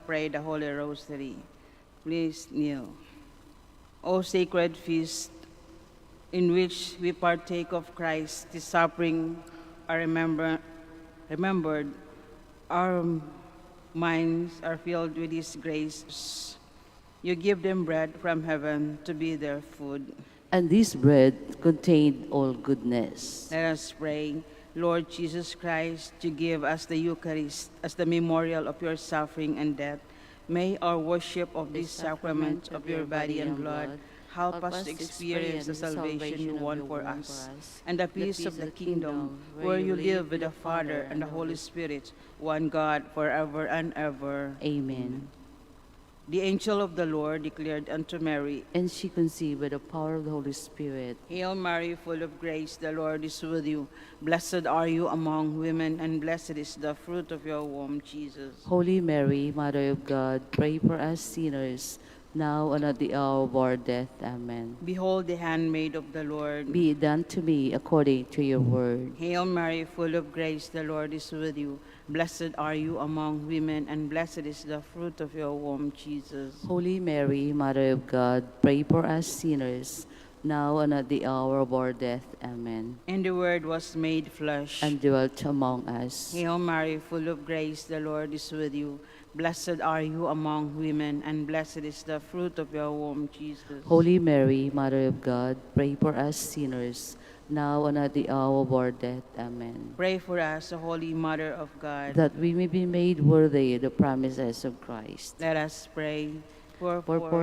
pray the Holy Rosary. Please kneel. O sacred feast, in which we partake of Christ, His suffering are remembered, our minds are filled with His grace. You give them bread from heaven to be their food. And this bread contained all goodness. Let us pray. Lord Jesus Christ, you give us the Eucharist as the memorial of your suffering and death. May our worship of this sacrament of your body and blood help us to experience the salvation you won for us, and the peace of the kingdom, where you live with the Father and the Holy Spirit, one God, forever and ever. Amen. The angel of the Lord declared unto Mary, And she conceived by the power of the Holy Spirit. Hail Mary, full of grace, the Lord is with you. Blessed are you among women, and blessed is the fruit of your womb, Jesus. Holy Mary, Mother of God, pray for us sinners, now and at the hour of our death. Amen. Behold the handmaid of the Lord. Be it done to me according to your word. Hail Mary, full of grace, the Lord is with you. Blessed are you among women, and blessed is the fruit of your womb, Jesus. Holy Mary, Mother of God, pray for us sinners, now and at the hour of our death. Amen. And the Word was made flesh and dwelt among us. Hail Mary, full of grace, the Lord is with you. Blessed are you among women, and blessed is the fruit of your womb, Jesus. Holy Mary, Mother of God, pray for us sinners, now and at the hour of our death. Amen. Pray for us, O Holy Mother of God, that we may be made worthy of the promises of Christ. Let us pray. For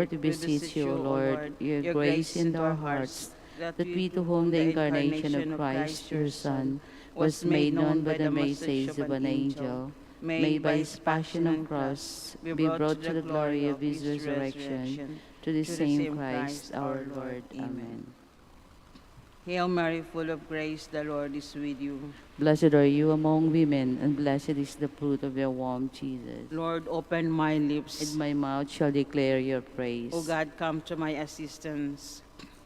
to beseech you, O Lord, your grace into our hearts, that we to whom the incarnation of Christ, your Son, was made known by the message of an angel, may by his passion and cross be brought to the glory of his resurrection, to the same Christ our Lord. Amen. Hail Mary, full of grace, the Lord is with you. Blessed are you among women, and blessed is the fruit of your womb, Jesus. Lord, open my lips, and my mouth shall declare your praise. O God, come to my assistance.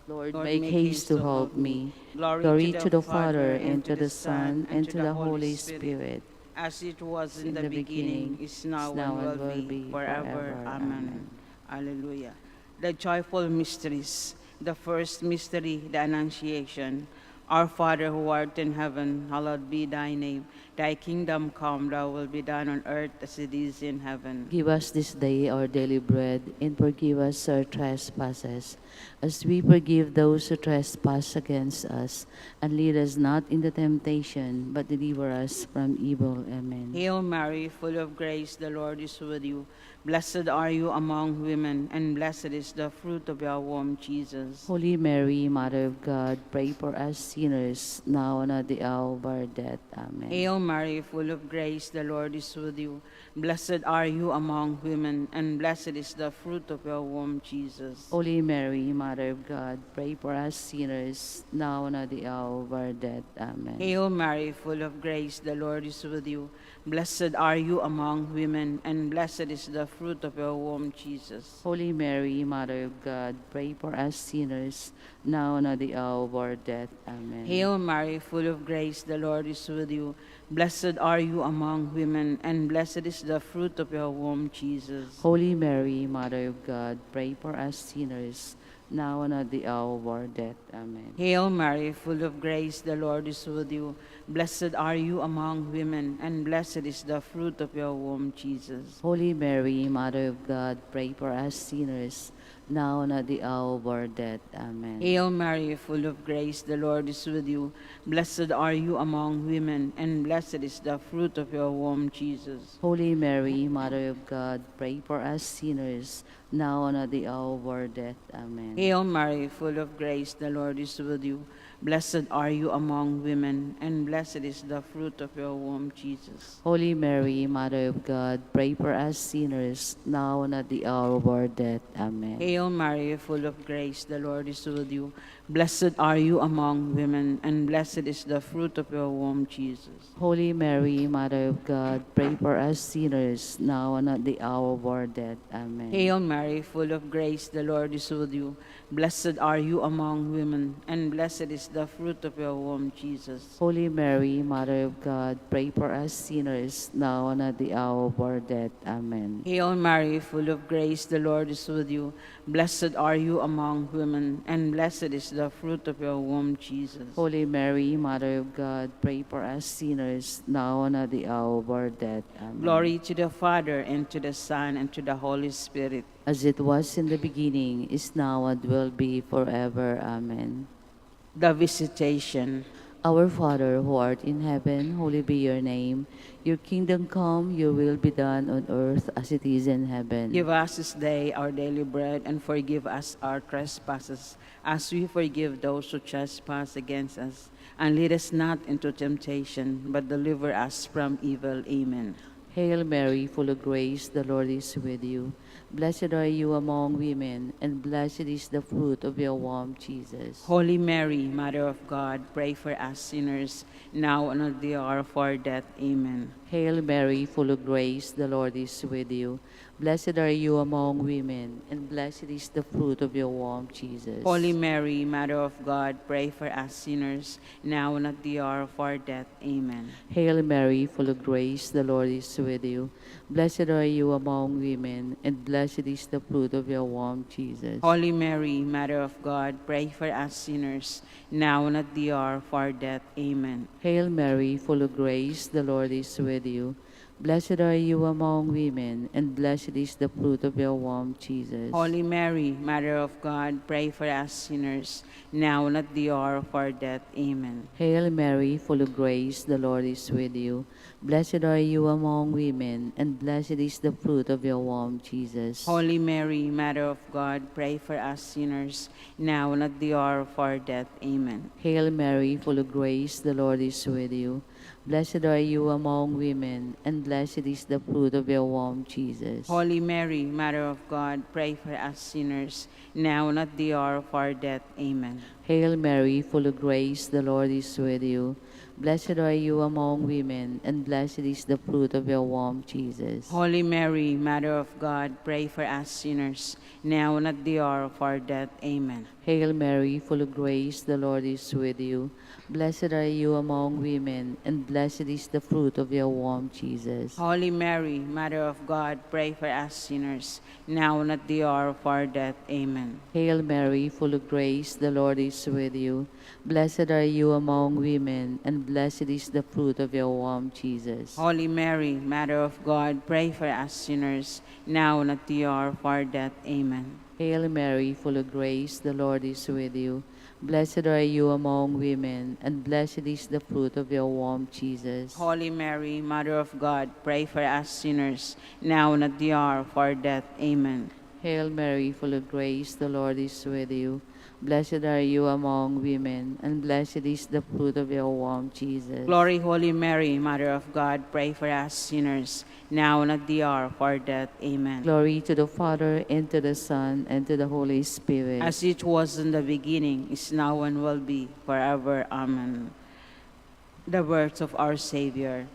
Lord, make haste to help me. Glory to the Father, and to the Son, and to the Holy Spirit. As it was in the beginning, is now, and will be, forever. Amen. Alleluia. The joyful mysteries. The first mystery, the Annunciation. Our Father who art in heaven, hallowed be thy name. Thy kingdom come, thy will be done on earth as it is in heaven. Give us this day our daily bread, and forgive us our trespasses, as we forgive those who trespass against us. And lead us not into temptation, but deliver us from evil. Amen. Hail Mary, full of grace, the Lord is with you. Blessed are you among women, and blessed is the fruit of your womb, Jesus. Holy Mary, Mother of God, pray for us sinners, now and at the hour of our death. Amen. Hail Mary, full of grace, the Lord is with you. Blessed are you among women, and blessed is the fruit of your womb, Jesus. Holy Mary, Mother of God, pray for us sinners, now and at the hour of our death. Amen. Hail Mary, full of grace, the Lord is with you. Blessed are you among women, and blessed is the fruit of your womb, Jesus. Holy Mary, Mother of God, pray for us sinners, now and at the hour of our death. Amen. Hail Mary, full of grace, the Lord is with you. Blessed are you among women, and blessed is the fruit of your womb, Jesus. Holy Mary, Mother of God, pray for us sinners, now and at the hour of our death. Amen. Hail Mary, full of grace, the Lord is with you. Blessed are you among women, and blessed is the fruit of your womb, Jesus. Holy Mary, Mother of God, pray for us sinners, now and at the hour of our death. Amen. Hail Mary, full of grace, the Lord is with you. Blessed are you among women, and blessed is the fruit of your womb, Jesus. Holy Mary, Mother of God, pray for us sinners, now and at the hour of our death. Amen. Hail Mary, full of grace, the Lord is with you. Blessed are you among women, and blessed is the fruit of your womb, Jesus. Holy Mary, Mother of God, pray for us sinners, now and at the hour of our death. Amen. Hail Mary, full of grace, the Lord is with you. Blessed are you among women, and blessed is the fruit of your womb, Jesus. Holy Mary, Mother of God, pray for us sinners, now and at the hour of our death. Amen. Hail Mary, full of grace, the Lord is with you. Blessed are you among women, and blessed is is the fruit of your womb, Jesus. Holy Mary, Mother of God, pray for us sinners, now and at the hour of our death. Amen. Hail Mary, full of grace, the Lord is with you. Blessed are you among women, and blessed is the fruit of your womb, Jesus. Holy Mary, Mother of God, pray for us sinners, now and at the hour of our death. Amen. Glory to the Father, and to the Son, and to the Holy Spirit. As it was in the beginning, is now, and will be forever. Amen. The Visitation. Our Father, who art in heaven, holy be your name. Your kingdom come, your will be done on earth as it is in heaven. Give us this day our daily bread, and forgive us our trespasses, as we forgive those who trespass against us. And lead us not into temptation, but deliver us from evil. Amen. Hail Mary, full of grace, the Lord is with you. Blessed are you among women, and blessed is the fruit of your womb, Jesus. Holy Mary, Mother of God, pray for us sinners, now and at the hour of our death. Amen. Hail Mary, full of grace, the Lord is with you. Blessed are you among women, and blessed is the fruit of your womb, Jesus. Holy Mary, Mother of God, pray for us sinners, now and at the hour of our death. Amen. Hail Mary, full of grace, the Lord is with you. Blessed are you among women, and blessed is the fruit of your womb, Jesus. Holy Mary, Mother of God, pray for us sinners, now and at the hour of our death. Amen. Hail Mary, full of grace, the Lord is with you. Blessed are you among women, and blessed is the fruit of your womb, Jesus. Holy Mary, Mother of God, pray for us sinners, now and at the hour of our death. Amen. Hail Mary, full of grace, the Lord is with you. Blessed are you among women, and blessed is the fruit of your womb, Jesus. Holy Mary, Mother of God, pray for us sinners, now and at the hour of our death. Amen. Hail Mary, full of grace, the Lord is with you. Blessed are you among women, and blessed is the fruit of your womb, Jesus. Holy Mary, Mother of God, pray for us sinners, now and at the hour of our death. Amen. Hail Mary, full of grace, the Lord is with you. Blessed are you among women, and blessed is the fruit of your womb, Jesus. Holy Mary, Mother of God, pray for us sinners, now and at the hour of our death. Amen. Hail Mary, full of grace, the Lord is with you. Blessed are you among women, and blessed is the fruit of your womb, Jesus. Holy Mary, Mother of God, pray for us sinners, now and at the hour of our death. Amen. Hail Mary, full of grace, the Lord is with you. Blessed are you among women, and blessed is the fruit of your womb, Jesus. Holy Mary, Mother of God, pray for us sinners, now and at the hour of our death. Amen. Hail Mary, full of grace, the Lord is with you. Blessed are you among women, and blessed is the fruit of your womb, Jesus. Holy Mary, Mother of God, pray for us sinners, now and at the hour of our death. Amen. Hail Mary, full of grace, the Lord is with you. Blessed are you among women, and blessed is the fruit of your womb, Jesus. Glory, Holy Mary, Mother of God, pray for us sinners, now and at the hour of our death. Amen. Glory to the Father, and to the Son, and to the Holy Spirit. As it was in the beginning, is now, and will be forever. Amen. The words of our Savior.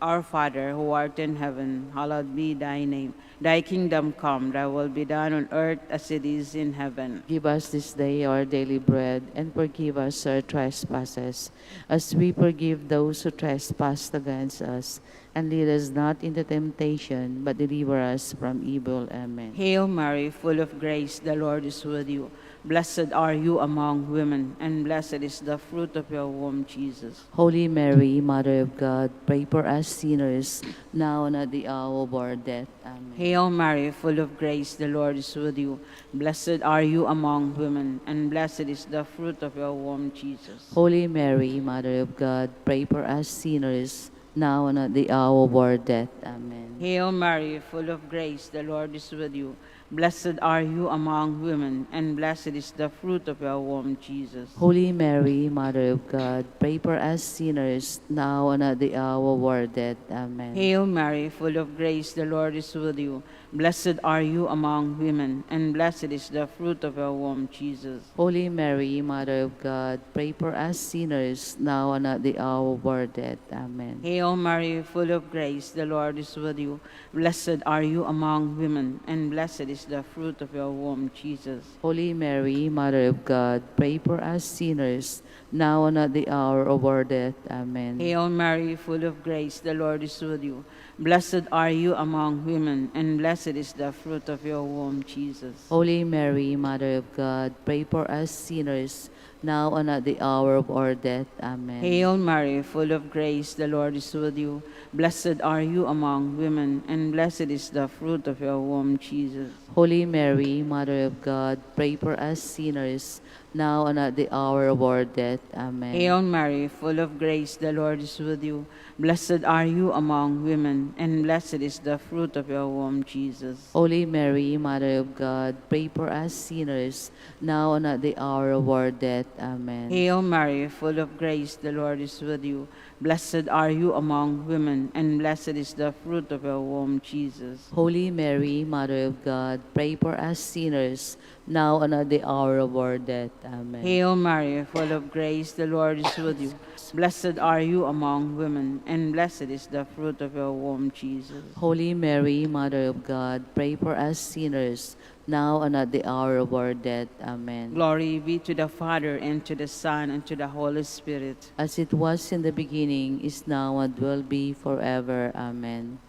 Our Father, who art in heaven, hallowed be thy name. Thy kingdom come, thy will be done on earth as it is in heaven. Give us this day our daily bread, and forgive us our trespasses, as we forgive those who trespass against us. And lead us not into temptation, but deliver us from evil. Amen. Hail Mary, full of grace, the Lord is with you. Blessed are you among women, and blessed is the fruit of your womb, Jesus. Holy Mary, Mother of God, pray for us sinners, now and at the hour of our death. Amen. Hail Mary, full of grace, the Lord is with you. Blessed are you among women, and blessed is the fruit of your womb, Jesus. Holy Mary, Mother of God, pray for us sinners, now and at the hour of our death. Amen. Hail Mary, full of grace, the Lord is with you. Blessed are you among women, and blessed is the fruit of your womb, Jesus. Holy Mary, Mother of God, pray for us sinners, now and at the hour of our death. Amen. Hail Mary, full of grace, the Lord is with you. Blessed are you among women, and blessed is the fruit of your womb, Jesus. Holy Mary, Mother of God, pray for us sinners, now and at the hour of our death. Amen. Hail Hail Mary, full of grace, the Lord is with you. Blessed are you among women, and blessed is the fruit of your womb, Jesus. Holy Mary, Mother of God, pray for us sinners, now and at the hour of our death. Amen. Hail Mary, full of grace, the Lord is with you. Blessed are you among women, and blessed is the fruit of your womb, Jesus. Holy Mary, Mother of God, pray for us sinners, now and at the hour of our death. Amen. Hail Mary, full of grace, the Lord is with you. Blessed are you among women, and blessed is the fruit of your womb, Jesus. Holy Mary, Mother of God, pray for us sinners, now and at the hour of our death. Amen. Hail Mary, full of grace, the Lord is with you. Blessed are you among women, and blessed is the fruit of your womb, Jesus. Holy Mary, Mother of God, pray for us sinners, now and at the hour of our death. Amen. Hail Mary, full of grace, the Lord is with you. Blessed are you among women, and blessed is the fruit of your womb, Jesus. Holy Mary, Mother of God, pray for us sinners, now and at the hour of our death. Amen. Hail Mary, full of grace, the Lord is with you. Blessed are you among women, and blessed is the fruit of your womb, Jesus. Holy Mary, Mother of God, pray for us sinners, now and at the hour of our death. Amen. Glory be to the Father, and to the Son, and to the Holy Spirit. As it was in the beginning, is now, and will be forever. Amen.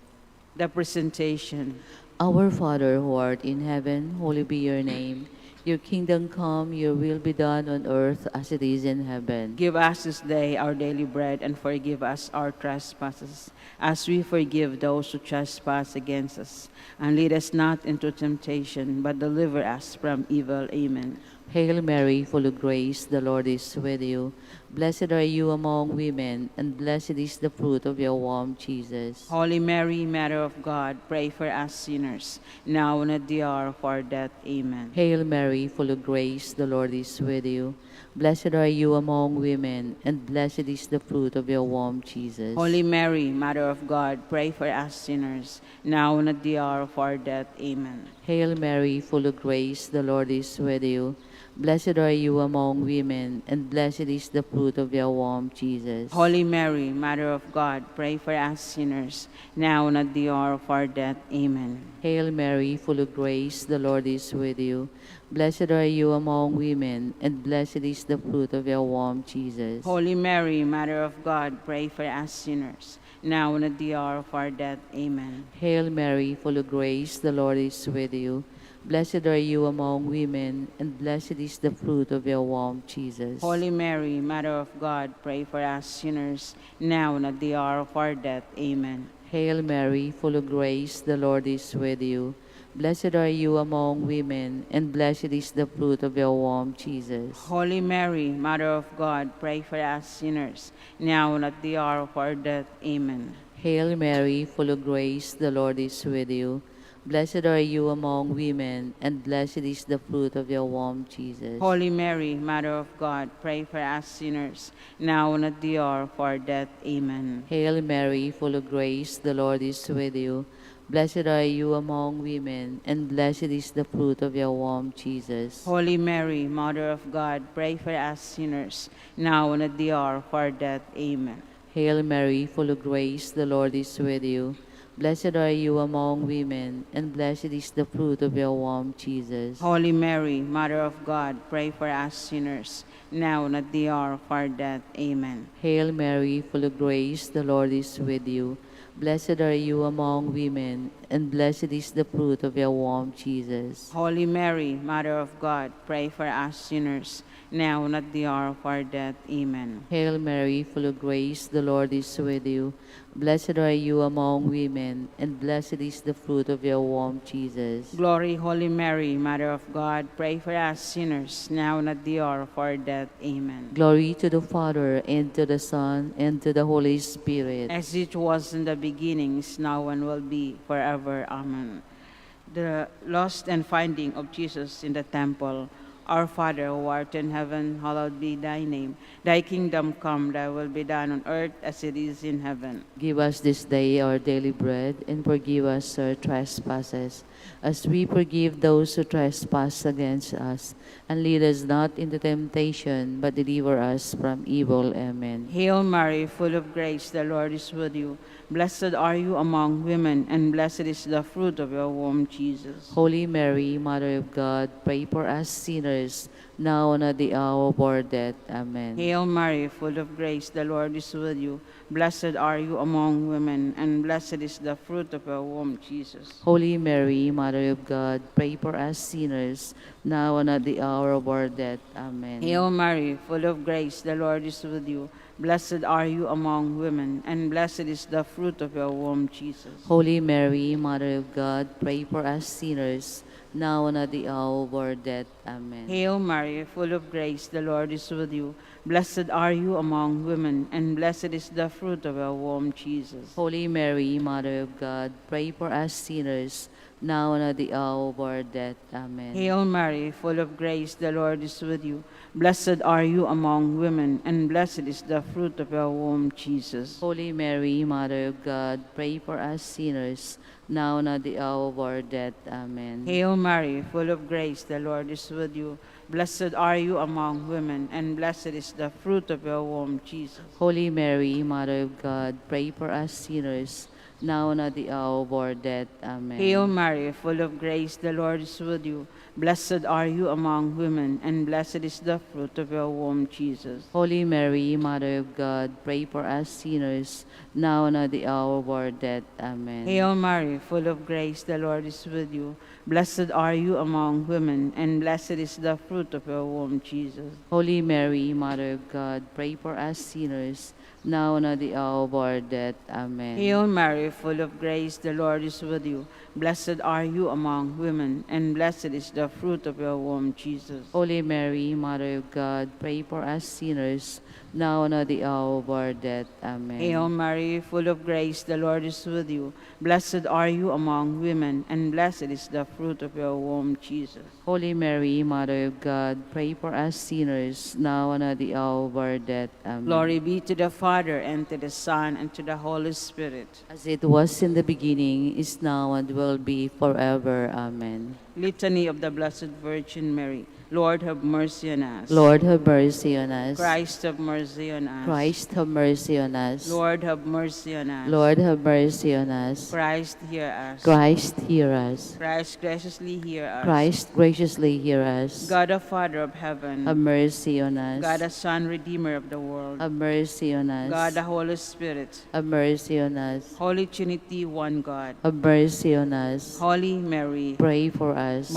The presentation. Our Father who art in heaven, holy be your name. Your kingdom come, your will be done on earth as it is in heaven. Give us this day our daily bread, and forgive us our trespasses, as we forgive those who trespass against us. And lead us not into temptation, but deliver us from evil. Amen. Hail Mary, full of grace, the Lord is with you. Blessed are you among women, and blessed is the fruit of your womb, Jesus. Holy Mary, Mother of God, pray for us sinners, now and at the hour of our death. Amen. Hail Mary, full of grace, the Lord is with you. Blessed are you among women, and blessed is the fruit of your womb, Jesus. Holy Mary, Mother of God, pray for us sinners, now and at the hour of our death. Amen. Hail Mary, full of grace, the Lord is with you. Blessed are you among women, and blessed is the fruit of your womb, Jesus. Holy Mary, Mother of God, pray for us sinners, now and at the hour of our death. Amen. Hail Mary, full of grace, the Lord is with you. Blessed are you among women, and blessed is the fruit of your womb, Jesus. Holy Mary, Mother of God, pray for us sinners, now and at the hour of our death. Amen. Hail Mary, full of grace, the Lord is with you. Blessed are you among women, and blessed is the fruit of your womb, Jesus. Holy Mary, Mother of God, pray for us sinners, now and at the hour of our death. Amen. Hail Mary, full of grace, the Lord is with you. Blessed are you among women, and blessed is the fruit of your womb, Jesus. Holy Mary, Mother of God, pray for us sinners, now and at the hour of our death. Amen. Hail Mary, full of grace, the Lord is with you. Blessed are you among women, and blessed is the fruit of your womb, Jesus. Holy Mary, Mother of God, pray for us sinners, now and at the hour of our death. Amen. Hail Mary, full of grace, the Lord is with you. Blessed are you among women, and blessed is the fruit of your womb, Jesus. Holy Mary, Mother of God, pray for us sinners, now and at the hour of our death. Amen. Hail Mary, full of grace, the Lord is with you. Blessed are you among women, and blessed is the fruit of your womb, Jesus. Holy Mary, Mother of God, pray for us sinners, now and at the hour of our death. Amen. Hail Mary, full of grace, the Lord is with you. Blessed are you among women, and blessed is the fruit of your womb, Jesus. Holy Mary, Mother of God, pray for us sinners, now and at the hour of our death. Amen. Hail Mary, full of grace, the Lord is with you. Blessed are you among women, and blessed is the fruit of your womb, Jesus. Glory, Holy Mary, Mother of God, pray for us sinners, now and at the hour of our death. Amen. Glory to the Father, and to the Son, and to the Holy Spirit. As it was in the beginning, is now, and will be forever. Amen. The lost and finding of Jesus in the temple. Our Father, who art in heaven, hallowed be thy name. Thy kingdom come, thy will be done on earth as it is in heaven. Give us this day our daily bread, and forgive us our trespasses, as we forgive those who trespass against us. And lead us not into temptation, but deliver us from evil. Amen. Hail Mary, full of grace, the Lord is with you. Blessed are you among women, and blessed is the fruit of your womb, Jesus. Holy Mary, Mother of God, pray for us sinners, now and at the hour of our death. Amen. Hail Mary, full of grace, the Lord is with you. Blessed are you among women, and blessed is the fruit of your womb, Jesus. Holy Mary, Mother of God, pray for us sinners, now and at the hour of our death. Amen. Hail Mary, full of grace, the Lord is with you. Blessed are you among women, and blessed is the fruit of your womb, Jesus. Holy Mary, Mother of God, pray for us sinners, now and at the hour of our death. Amen. Hail Mary, full of grace, the Lord is with you. Blessed are you among women, and blessed is the fruit of your womb, Jesus. Holy Mary, Mother of God, pray for us sinners, now and at the hour of our death. Amen. Hail Mary, full of grace, the Lord is with you. Blessed are you among women, and blessed is the fruit of your womb, Jesus. Holy Mary, Mother of God, pray for us sinners, now and at the hour of our death. Amen. Hail Mary, full of grace, the Lord is with you. Blessed are you among women, and blessed is the fruit of your womb, Jesus. Holy Mary, Mother of God, pray for us sinners, now and at the hour of our death. Amen. Hail Mary, full of grace, the Lord is with you. Blessed are you among women, and blessed is the fruit of your womb, Jesus. Holy Mary, Mother of God, pray for us sinners, now and at the hour of our death. Amen. Hail Mary, full of grace, the Lord is with you. Blessed are you among women, and blessed is the fruit of your womb, Jesus. Holy Mary, Mother of God, pray for us sinners, now and at the hour of our death. Amen. Hail Mary, full of grace, the Lord is with you. Blessed are you among women, and blessed is the fruit of your womb, Jesus. Holy Mary, Mother of God, pray for us sinners, now and at the hour of our death. Amen. Hail Mary, full of grace, the Lord is with you. Blessed are you among women, and blessed is the fruit of your womb, Jesus. Holy Mary, Mother of God, pray for us sinners, now and at the hour of our death. Amen. Glory be to the Father, and to the Son, and to the Holy Spirit. As it was in the beginning, is now, and will be forever. Amen. Litany of the Blessed Virgin Mary. Lord, have mercy on us. Lord, have mercy on us. Christ, have mercy on us. Christ, have mercy on us. Lord, have mercy on us. Lord, have mercy on us. Christ, hear us. Christ, hear us. Christ, graciously hear us. Christ, graciously hear us. God, the Father of heaven. Have mercy on us. God, the Son, Redeemer of the world. Have mercy on us. God, the Holy Spirit. Have mercy on us. Holy Trinity, one God. Have mercy on us. Holy Mary, Pray for us.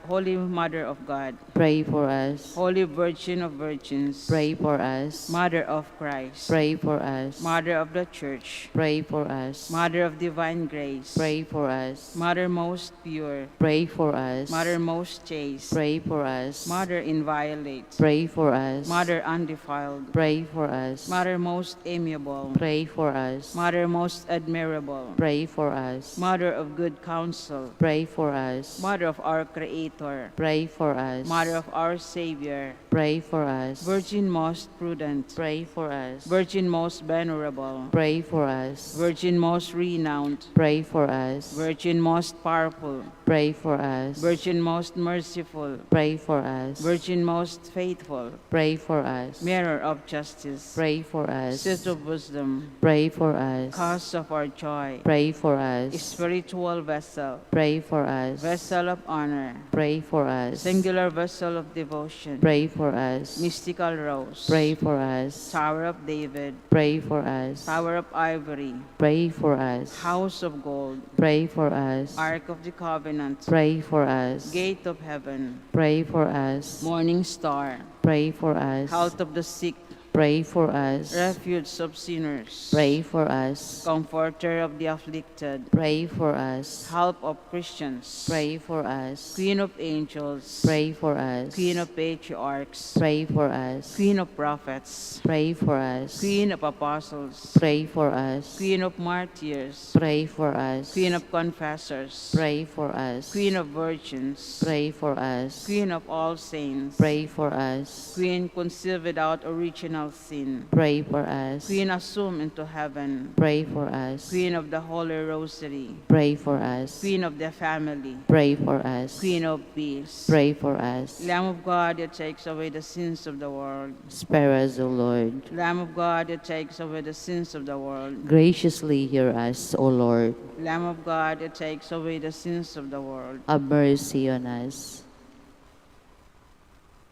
Holy Mother of God. Pray for us. Holy Virgin of Virgins. Pray for us. Mother of Christ. Pray for us. Mother of the Church. Pray for us. Mother of divine grace. Pray for us. Mother most pure. Pray for us. Mother most chaste. Pray for us. Mother inviolate. Pray for us. Mother undefiled. Pray for us. Mother most amiable. Pray for us. Mother most admirable. Pray for us. Mother of good counsel. Pray for us. Mother of our Creator. Pray for us. Mother of our Savior. Pray for us. Virgin most prudent. Pray for us. Virgin most venerable. Pray for us. Virgin most renowned. Pray for us. Virgin most powerful. Pray for us. Virgin most merciful. Pray for us. Virgin most faithful. Pray for us. Mirror of justice. Pray for us. Seat of wisdom. Pray for us. Cause of our joy. Pray for us. Spiritual vessel. Pray for us. Vessel of honor. Pray for us. Singular vessel of devotion. Pray for us. Mystical rose. Pray for us. Tower of David. Pray for us. Tower of ivory. Pray for us. House of gold. Pray for us. Ark of the covenant. Pray for us. Gate of heaven. Pray for us. Morning star. Pray for us. Health of the sick. Pray for us. Refuge of sinners. Pray for us. Comforter of the afflicted. Pray for us. Help of Christians. Pray for us. Queen of angels. Pray for us. Queen of patriarchs. Pray for us. Queen of prophets. Pray for us. Queen of apostles. Pray for us. Queen of martyrs. Pray for us. Queen of confessors. Pray for us. Queen of virgins. Pray for us. Queen of all saints. Pray for us. Queen conceived without original sin. Pray for us. Queen assumed into heaven. Pray for us. Queen of the Holy Rosary. Pray for us. Queen of the family. Pray for us. Queen of peace. Pray for us. Lamb of God that takes away the sins of the world. Spare us, O Lord. Lamb of God that takes away the sins of the world. Graciously hear us, O Lord. Lamb of God that takes away the sins of the world. Have mercy on us.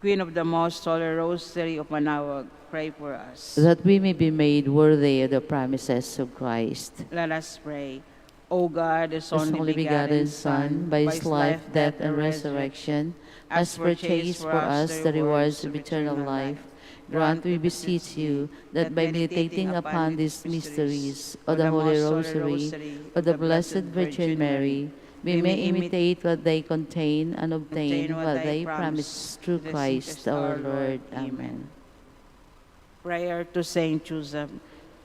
Queen of the Most Holy Rosary of Manaoag, pray for us. That we may be made worthy of the promises of Christ. Let us pray. O God, His His only begotten Son, by His life, death, and resurrection, has purchased for us the rewards of eternal life. Grant, we beseech you, that by meditating upon these mysteries of the Holy Rosary of the Blessed Virgin Mary, we may imitate what they contain and obtain what they promise through Christ our Lord. Amen. Prayer to Saint Joseph.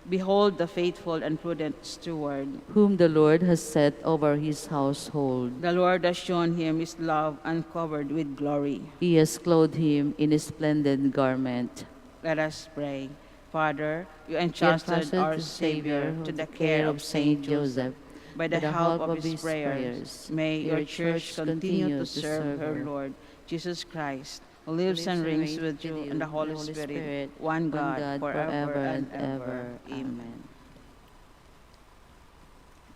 Behold the faithful and prudent steward. Whom the Lord has set over his household. The Lord has shown him his love uncovered with glory. He has clothed him in a splendid garment. Let us pray. Father, you entrusted our Savior to the care of Saint Joseph. By the help of his prayers, may your church continue to serve her Lord, Jesus Christ, who lives and reigns with you and the Holy Spirit, one God, forever and ever. Amen.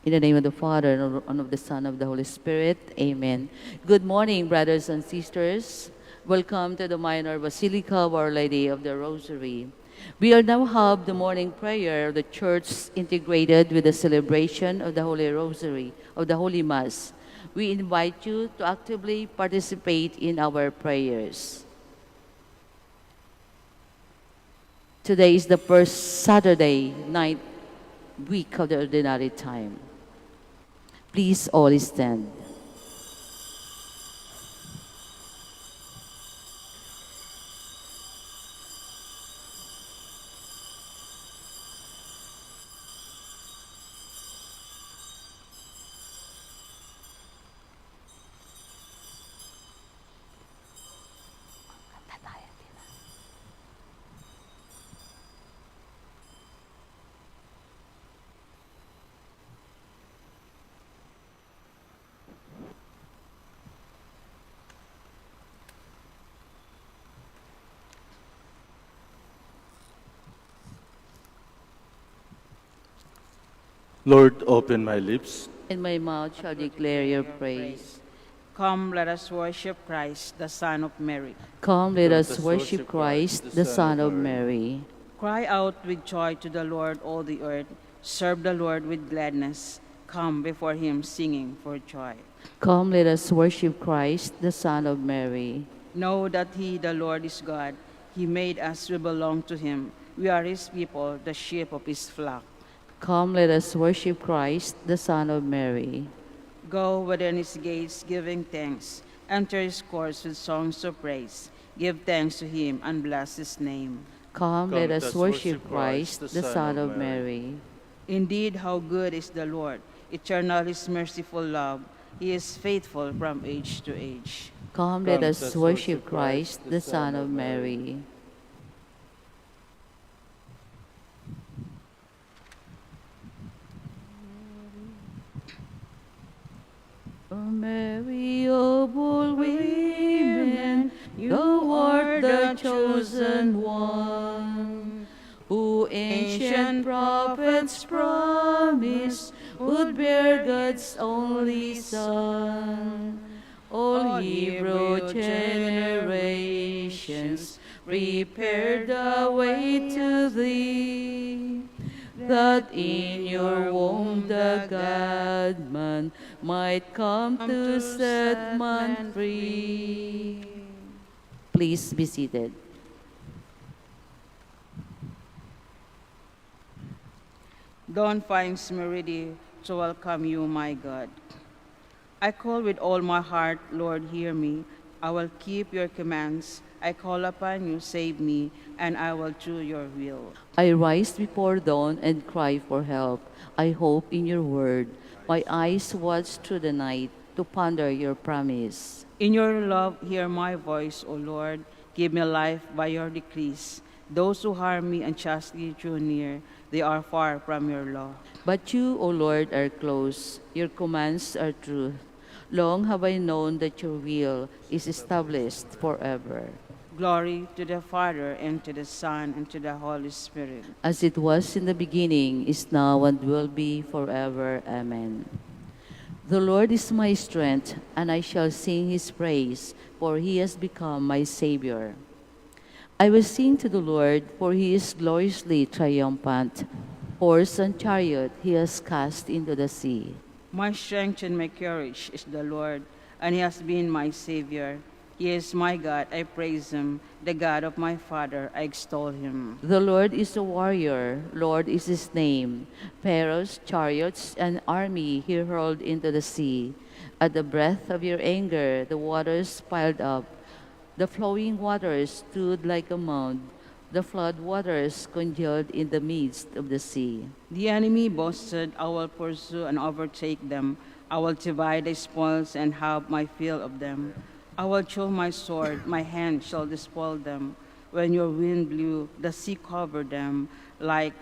In the name of the Father, and of the Son, and of the Holy Spirit. Amen. Good morning, brothers and sisters. Welcome to the Minor Basilica of Our Lady of the Rosary. We are now have the morning prayer of the Church integrated with the celebration of the Holy Rosary, of the Holy Mass. We invite you to actively participate in our prayers. Today is the first Saturday night week of the Ordinary Time. Please all stand. Lord, open my lips. And my mouth shall declare your praise. Come, let us worship Christ, the Son of Mary. Come, let us worship Christ, the Son of Mary. Cry out with joy to the Lord, all the earth. Serve the Lord with gladness. Come before him singing for joy. Come, let us worship Christ, the Son of Mary. Know that he, the Lord, is God. He made us, we belong to him. We are his people, the sheep of his flock. Come, let us worship Christ, the Son of Mary. Go within his gates giving thanks. Enter his courts with songs of praise. Give thanks to him and bless his name. Come, let us worship Christ, the Son of Mary. Indeed, how good is the Lord. Eternal his merciful love. He is faithful from age to age. Come, let us worship Christ, the Son of Mary. O Mary, of all women, you are the chosen one, who ancient prophets promised would bear God's only Son. All Hebrew generations prepare the way to thee, that in your womb the God-man might come to set man free. Please be seated. Dawn finds me ready to welcome you, my God. I call with all my heart, Lord, hear me. I will keep your commands. I call upon you, save me, and I will do your will. I rise before dawn and cry for help. I hope in your word. My eyes watch through the night to ponder your promise. In your love, hear my voice, O Lord. Give me life by your decrees. Those who harm me unjustly draw near. They are far from your law. But you, O Lord, are close. Your commands are truth. Long have I known that your will is established forever. Glory to the Father, and to the Son, and to the Holy Spirit. As it was in the beginning, is now, and will be forever. Amen. The Lord is my strength, and I shall sing his praise, for he has become my Savior. I will sing to the Lord, for he is gloriously triumphant. Horse and chariot he has cast into the sea. My strength and my courage is the Lord, and he has been my Savior. He is my God, I praise him. The God of my father, I extol him. The Lord is a warrior, Lord is his name. Pharaoh's chariots and army he hurled into the sea. At the breath of your anger, the waters piled up. The flowing waters stood like a mound. The flood waters congealed in the midst of the sea. The enemy boasted, I will pursue and overtake them. I will divide the spoils and have my fill of them. I will show my sword, my hand shall despoil them. When your wind blew, the sea covered them. Like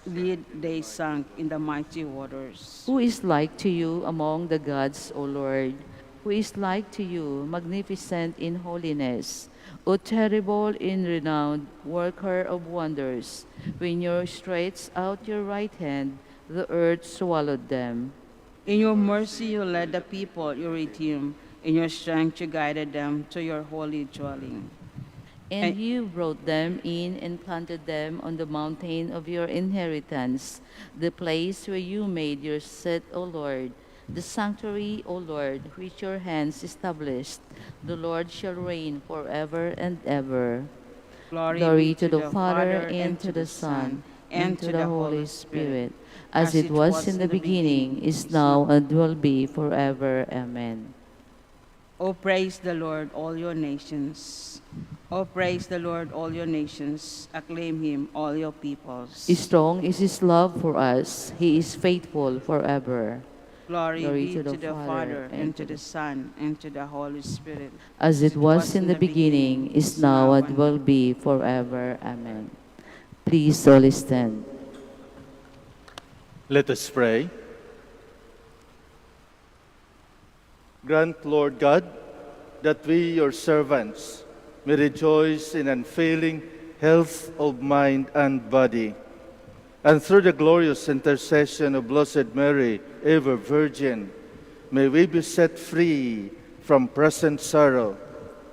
lead they sank in the mighty waters. Who is like to you among the gods, O Lord? Who is like to you, magnificent in holiness, O terrible in renown, worker of wonders? When you stretched out your right hand, the earth swallowed them. In your mercy you led the people you redeemed. In your strength you guided them to your holy dwelling. And you brought them in and planted them on the mountain of your inheritance, the place where you made your seat, O Lord. The sanctuary, O Lord, which your hands established. The Lord shall reign forever and ever. Glory to the Father, and to the Son, and to the Holy Spirit, as it was in the beginning, is now, and will be forever. Amen. O praise the Lord, all your nations. O praise the Lord, all your nations. Acclaim him, all your peoples. Strong is his love for us. He is faithful forever. Glory be to the Father, and to the Son, and to the Holy Spirit. As it was in the beginning, is now, and will be forever. Amen. Please all stand. Let us pray. Grant, Lord God, that we, your servants, may rejoice in unfailing health of mind and body, and through the glorious intercession of Blessed Mary, ever Virgin, may we be set free from present sorrow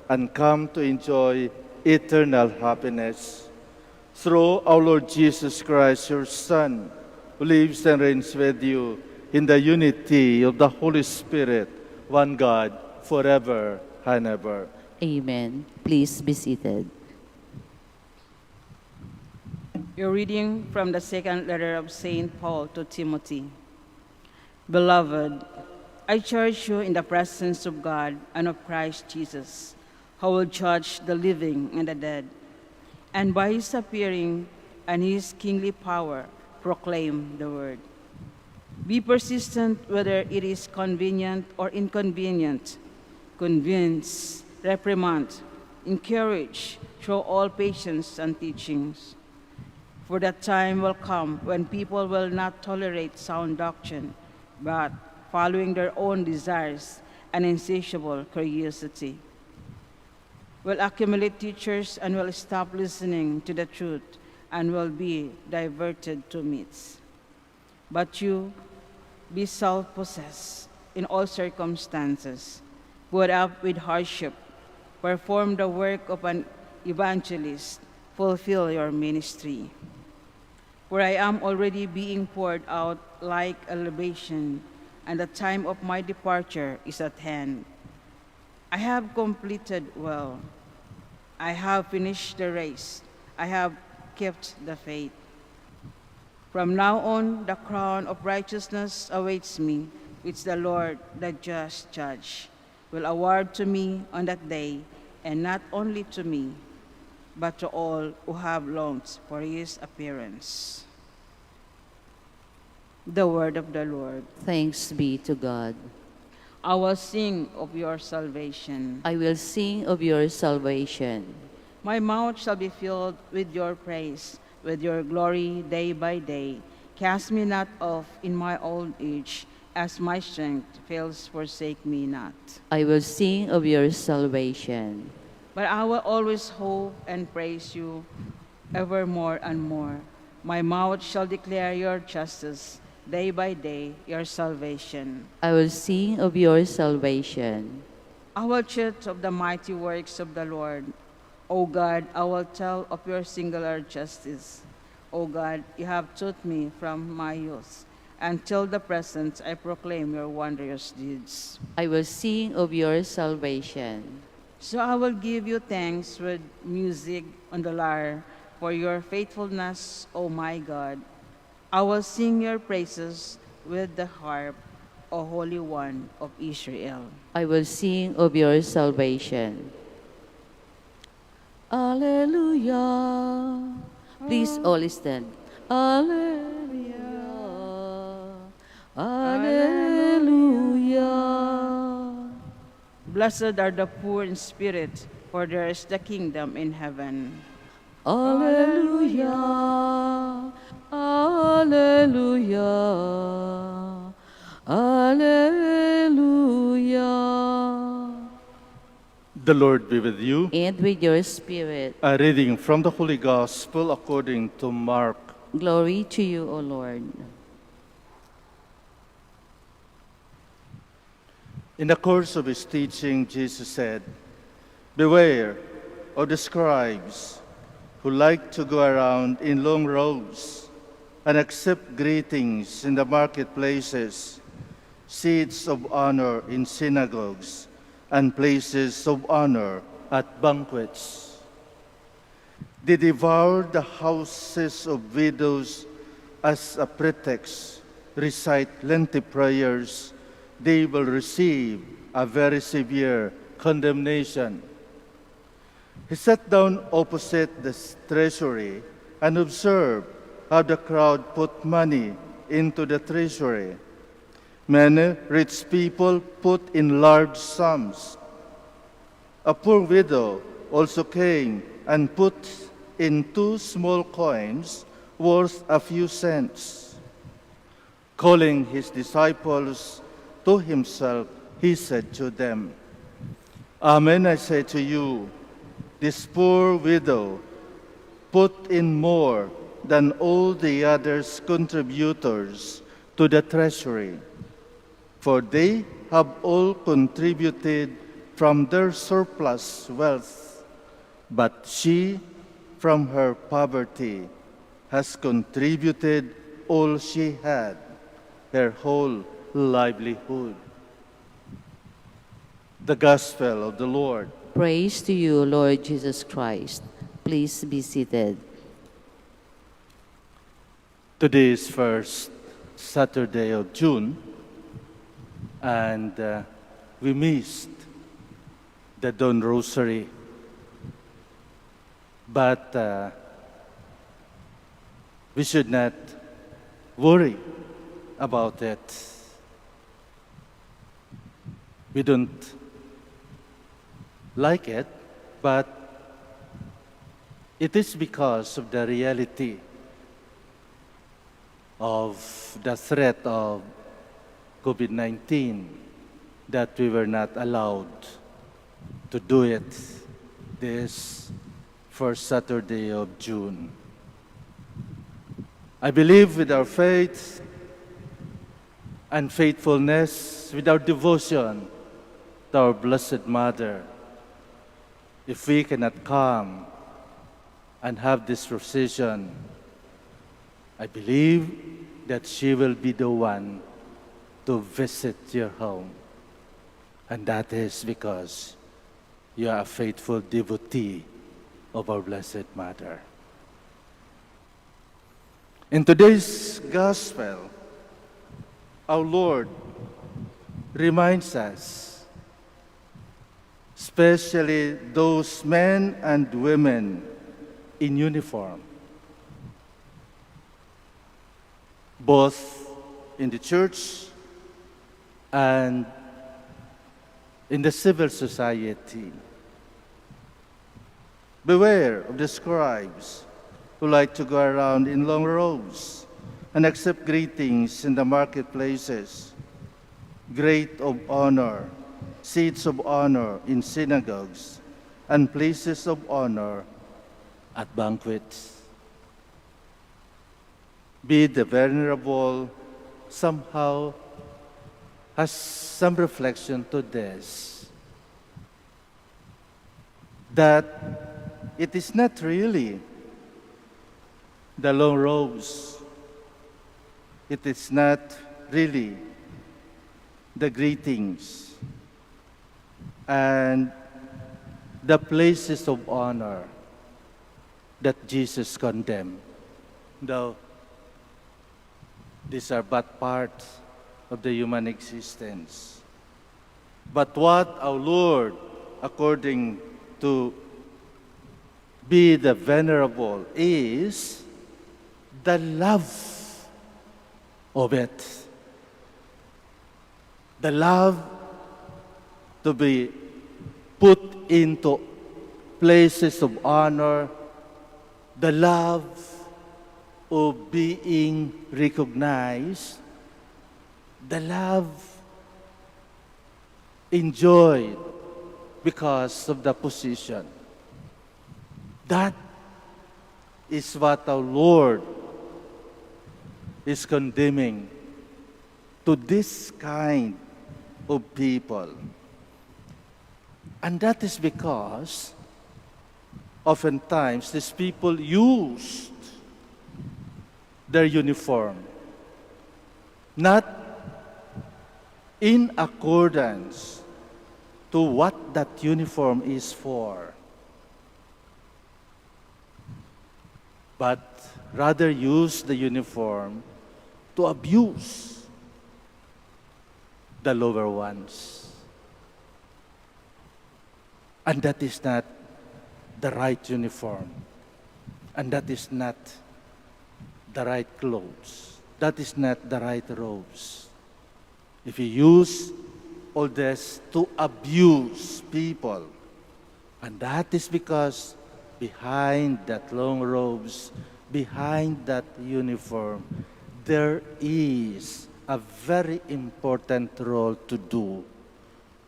and come to enjoy eternal happiness. Through our Lord Jesus Christ, your Son, who lives and reigns with you in the unity of the Holy Spirit, one God, forever and ever. Amen. Please be seated. You're reading from the second letter of St. Paul to Timothy. Beloved, I charge you in the presence of God and of Christ Jesus, who will judge the living and the dead, and by his appearing and his kingly power proclaim the word. Be persistent whether it is convenient or inconvenient. Convince, reprimand, encourage, show all patience and teachings. For that time will come when people will not tolerate sound doctrine, but following their own desires and insatiable curiosity, will accumulate teachers and will stop listening to the truth and will be diverted to myths. But you, be self-possessed in all circumstances, put up with hardship, perform the work of an evangelist, fulfill your ministry. For I am already being poured out like a libation, and the time of my departure is at hand. I have completed well. I have finished the race. I have kept the faith. From now on, the crown of righteousness awaits me, which the Lord, the just judge, will award to me on that day, and not only to me, but to all who have longed for his appearance. The word of the Lord. Thanks be to God. I will sing of your salvation. I will sing of your salvation. My mouth shall be filled with your praise, with your glory day by day. Cast me not off in my old age, as my strength fails, forsake me not. I will sing of your salvation. But I will always hope and praise you ever more and more. My mouth shall declare your justice, day by day your salvation. I will sing of your salvation. I will treat of the mighty works of the Lord. O God, I will tell of your singular justice. O God, you have taught me from my youth. Until the present, I proclaim your wondrous deeds. I will sing of your salvation. So I will give you thanks with music on the lyre for your faithfulness, O my God. I will sing your praises with the harp, O Holy One of Israel. I will sing of your salvation. Alleluia. Please all stand. Alleluia. Alleluia. Blessed are the poor in spirit, for theirs is the kingdom in heaven. Alleluia. Alleluia. Alleluia. The Lord be with you. And with your spirit. A reading from the Holy Gospel according to Mark. Glory to you, O Lord. In the course of his teaching, Jesus said, "Beware of the scribes who like to go around in long robes and accept greetings in the marketplaces, seats of honor in synagogues, and places of honor at banquets. They devour the houses of widows as a pretext, recite lengthy prayers. They will receive a very severe condemnation." He sat down opposite the treasury and observed how the crowd put money into the treasury. Many rich people put in large sums. A poor widow also came and put in 2 small coins worth a few cents. Calling his disciples to himself, he said to them, "Amen, I say to you, this poor widow put in more than all the other contributors to the treasury, for they have all contributed from their surplus wealth, but she, from her poverty, has contributed all she had, her whole livelihood." The Gospel of the Lord. Praise to you, Lord Jesus Christ. Please be seated. Today is first Saturday of June, and we missed the Dawn Rosary. But we should not worry about it. We don't like it, but it is because of the reality of the threat of COVID-19 that we were not allowed to do it this first Saturday of June. I believe with our faith and faithfulness, with our devotion to our Blessed Mother, if we cannot come and have this procession, I believe that she will be the one to visit your home. And that is because you are a faithful devotee of our Blessed Mother. In today's gospel, our Lord reminds us, especially those men and women in uniform, both in the church and in the civil society. Beware of the scribes who like to go around in long robes and accept greetings in the marketplaces, great of honor, seats of honor in synagogues, and places of honor at banquets. Be the venerable somehow has some reflection to this, that it is not really the long robes, it is not really the greetings and the places of honor that Jesus condemned, though these are but parts of the human existence. But what our Lord, according to be the venerable, is the love of it. The love to be put into places of honor, the love of being recognized, the love enjoyed because of the position. That is what our Lord is condemning to this kind of people. And that is because oftentimes these people used their uniform not in accordance to what that uniform is for, but rather use the uniform to abuse the lower ones. And that is not the right uniform. And that is not the right clothes. That is not the right robes. If you use all this to abuse people, and that is because behind that long robes, behind that uniform, there is a very important role to do,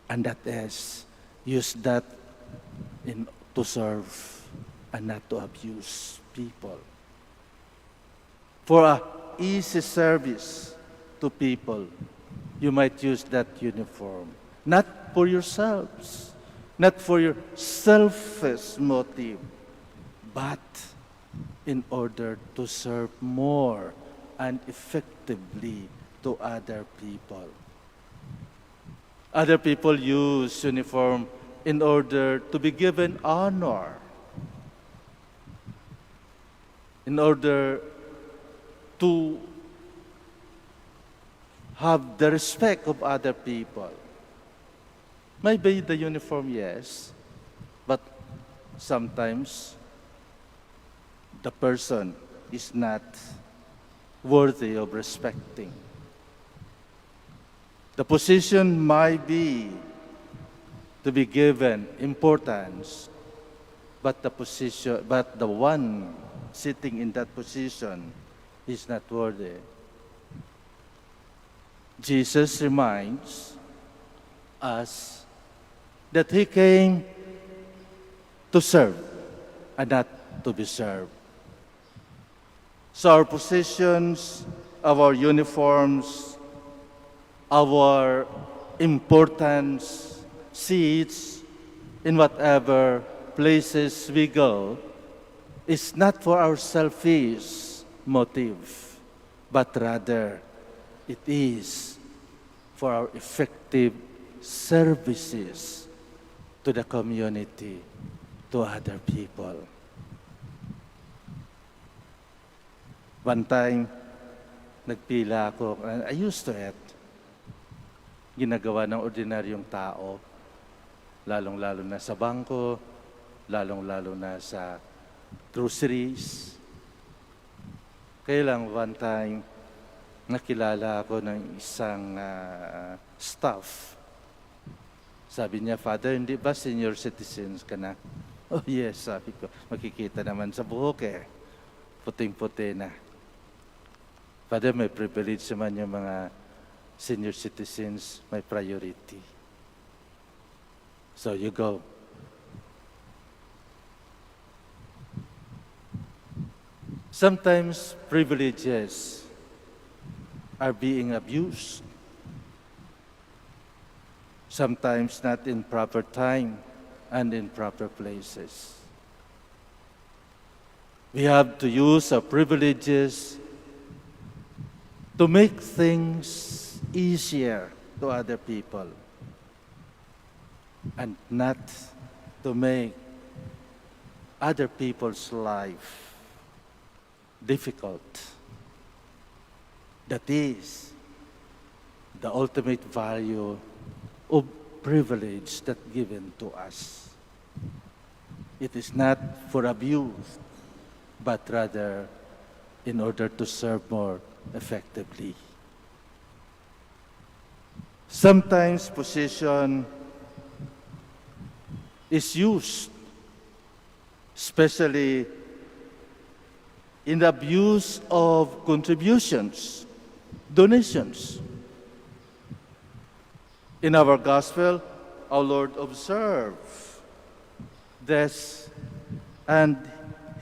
and that is use that to serve and not to abuse people. For a easy service to people, you might use that uniform, not for yourselves, not for your selfish motive, but in order to serve more and effectively to other people. Other people use uniform in order to be given honor, in order to have the respect of other people. Maybe the uniform, yes, but sometimes the person is not worthy of respecting. The position might be to be given importance, but the one sitting in that position is not worthy. Jesus reminds us that He came to serve and not to be served. So our positions, our uniforms, our importance, seats, in whatever places we go, is not for our selfish motive, but rather it is for our effective services to the community, to other people. One time, nagpila ako. I used to it. Ginagawa ng ordinaryong tao, lalong-lalo na sa bangko, lalong-lalo na sa groceries. Kaya lang, one time, nakilala ako ng isang staff. Sabi niya, Father, hindi ba senior citizens ka na? Oh yes, sabi ko. Makikita naman sa buhok eh. Puting-puti na. Father, may privilege naman yung mga senior citizens, may priority. So you go. Sometimes privileges are being abused. Sometimes not in proper time and in proper places. We have to use our privileges to make things easier to other people and not to make other people's life difficult. That is the ultimate value of privilege that given to us. It is not for abuse, but rather in order to serve more effectively. Sometimes position is used, especially in the abuse of contributions, donations. In our gospel, our Lord observed this, and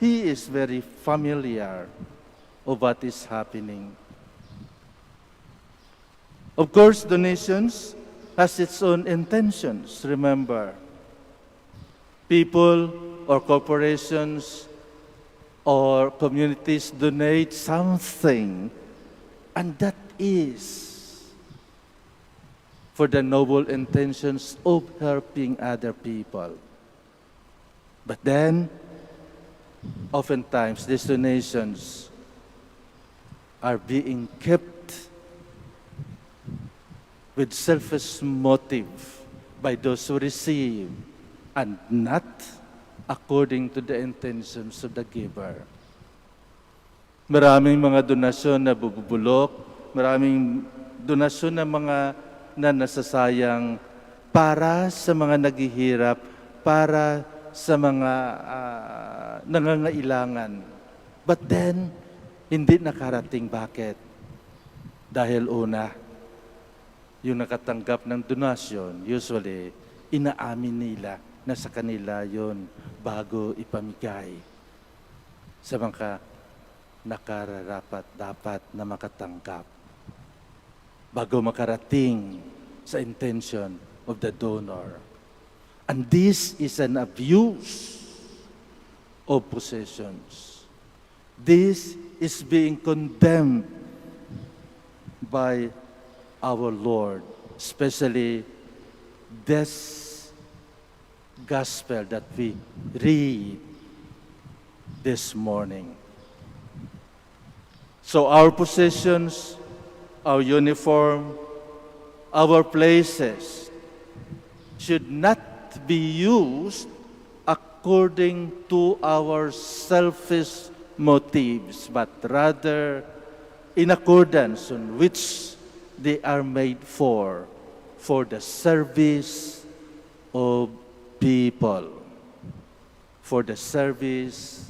He is very familiar of what is happening. Of course, donations has its own intentions. Remember, people or corporations or communities donate something, and that is for the noble intentions of helping other people. But then, oftentimes, these donations are being kept with selfish motive by those who receive and not according to the intentions of the giver. Maraming mga donasyon na bubulok, maraming donasyon na mga na nasasayang para sa mga naghihirap, para sa mga nangangailangan. But then, hindi nakarating. Bakit? Dahil una, yung nakatanggap ng donasyon, usually, inaamin nila na sa kanila yon bago ipamigay sa mga nakararapat dapat na makatanggap, bago makarating sa intention of the donor. And this is an abuse of possessions. This is being condemned by our Lord, especially this gospel that we read this morning. So our possessions, our uniform, our places should not be used according to our selfish motives, but rather in accordance on which they are made for the service of people. For the service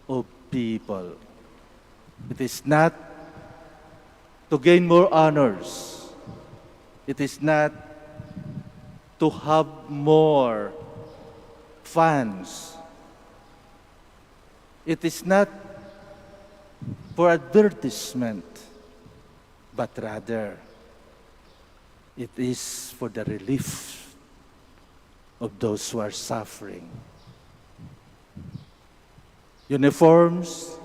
of people. It is not to gain more honors. It is not to have more funds. It is not for advertisement, but rather it is for the relief of those who are suffering. Uniforms,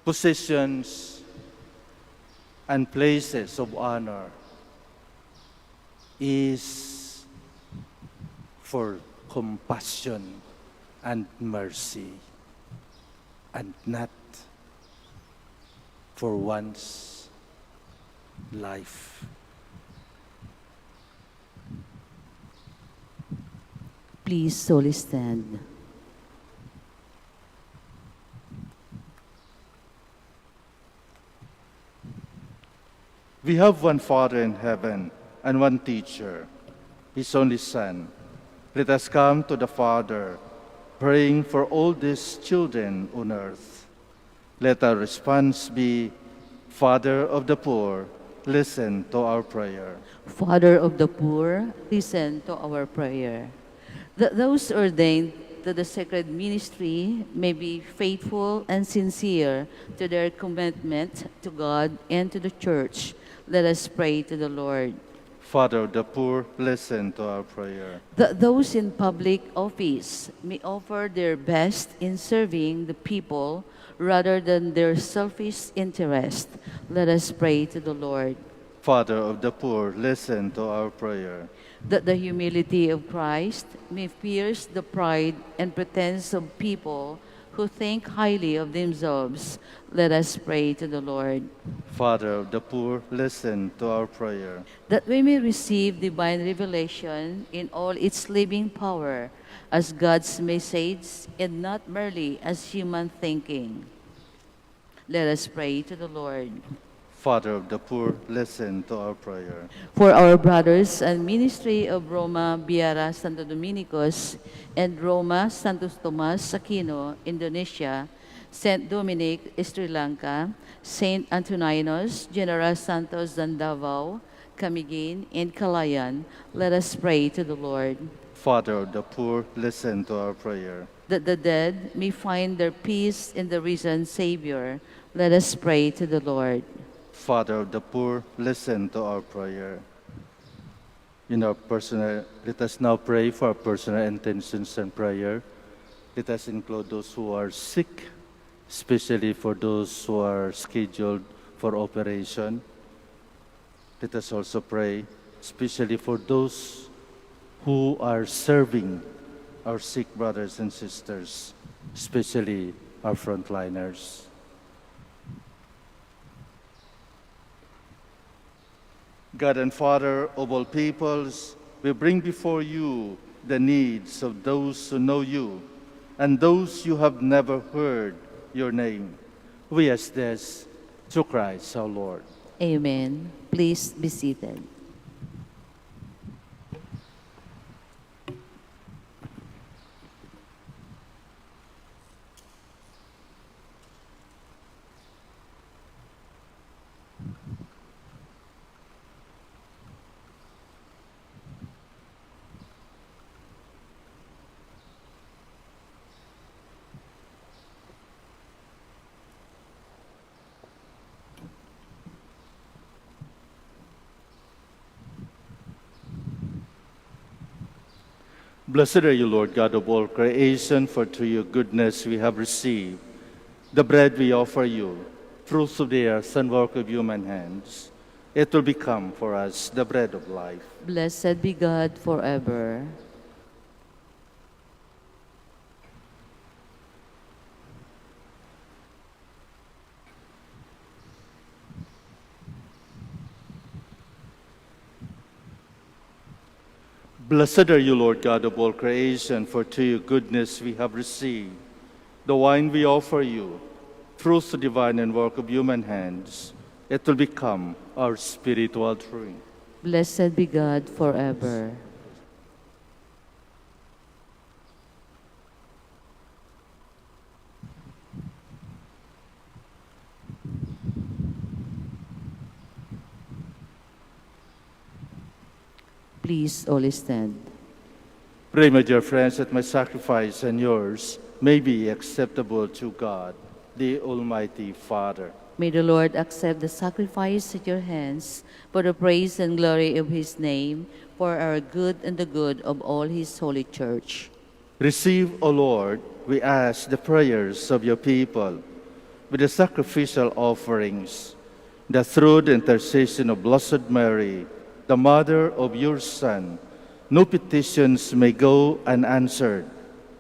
positions, and places of honor is for compassion and mercy, and not for one's life. Please solely stand. We have one Father in heaven and one teacher, His only Son. Let us come to the Father, praying for all these children on earth. Let our response be, Father of the poor, listen to our prayer. Father of the poor, listen to our prayer. That those ordained to the sacred ministry may be faithful and sincere to their commitment to God and to the Church. Let us pray to the Lord. Father of the poor, listen to our prayer. That those in public office may offer their best in serving the people rather than their selfish interest. Let us pray to the Lord. Father of the poor, listen to our prayer. That the humility of Christ may pierce the pride and pretense of people who think highly of themselves. Let us pray to the Lord. Father of the poor, listen to our prayer. That we may receive divine revelation in all its living power as God's message and not merely as human thinking. Let us pray to the Lord. Father of the poor, listen to our prayer. For our brothers and ministry of Roma Biara Santo Dominicos and Roma Santos Tomas Aquino, Indonesia, Saint Dominic, Sri Lanka, Saint Antoninus, General Santos Davao, Camiguin, and Calayan, let us pray to the Lord. Father of the poor, listen to our prayer. That the dead may find their peace in the risen Savior, let us pray to the Lord. Father of the poor, listen to our prayer. Let us now pray for our personal intentions and prayer. Let us include those who are sick, especially for those who are scheduled for operation. Let us also pray, especially for those who are serving our sick brothers and sisters, especially our frontliners. God and Father of all peoples, we bring before you the needs of those who know you and those you have never heard your name. We ask this through Christ our Lord. Amen. Please be seated. Blessed are you, Lord God of all creation, for through your goodness we have received the bread we offer you, fruits of the earth and work of human hands. It will become for us the bread of life. Blessed be God forever. Blessed are you, Lord God of all creation, for through your goodness we have received the wine we offer you, fruits of divine and work of human hands. It will become our spiritual drink. Blessed be God forever. Please all stand. Pray, my dear friends, that my sacrifice and yours may be acceptable to God, the Almighty Father. May the Lord accept the sacrifice at your hands for the praise and glory of his name, for our good and the good of all his holy church. Receive, O Lord, we ask the prayers of your people with the sacrificial offerings, that through the intercession of Blessed Mary, the mother of your Son, no petitions may go unanswered,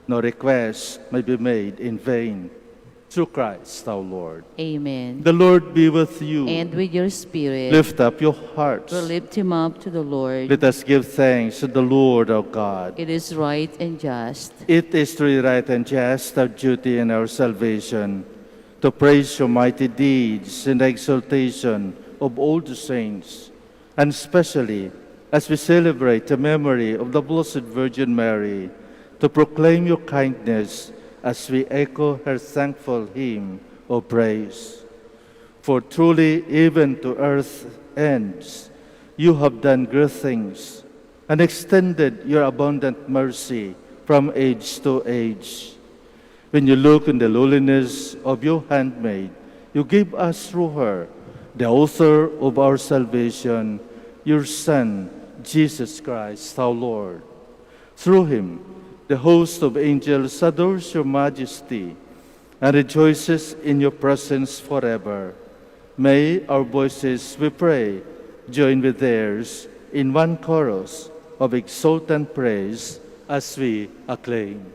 no requests may be made in vain. through Christ our Lord. Amen. The Lord be with you. And with your spirit, Lift up your hearts. we'll lift him up to the Lord. Let us give thanks to the Lord our God. It is right and just. It is truly right and just, our duty and our salvation, to praise your mighty deeds in the exaltation of all the saints, and especially as we celebrate the memory of the Blessed Virgin Mary, to proclaim your kindness as we echo her thankful hymn of praise. For truly, even to earth's ends, you have done great things and extended your abundant mercy from age to age. When you look in the lowliness of your handmaid, you gave us through her, the author of our salvation, your Son, Jesus Christ, our Lord. Through him, the host of angels adores your majesty and rejoices in your presence forever. May our voices, we pray, join with theirs in one chorus of exultant praise as we acclaim.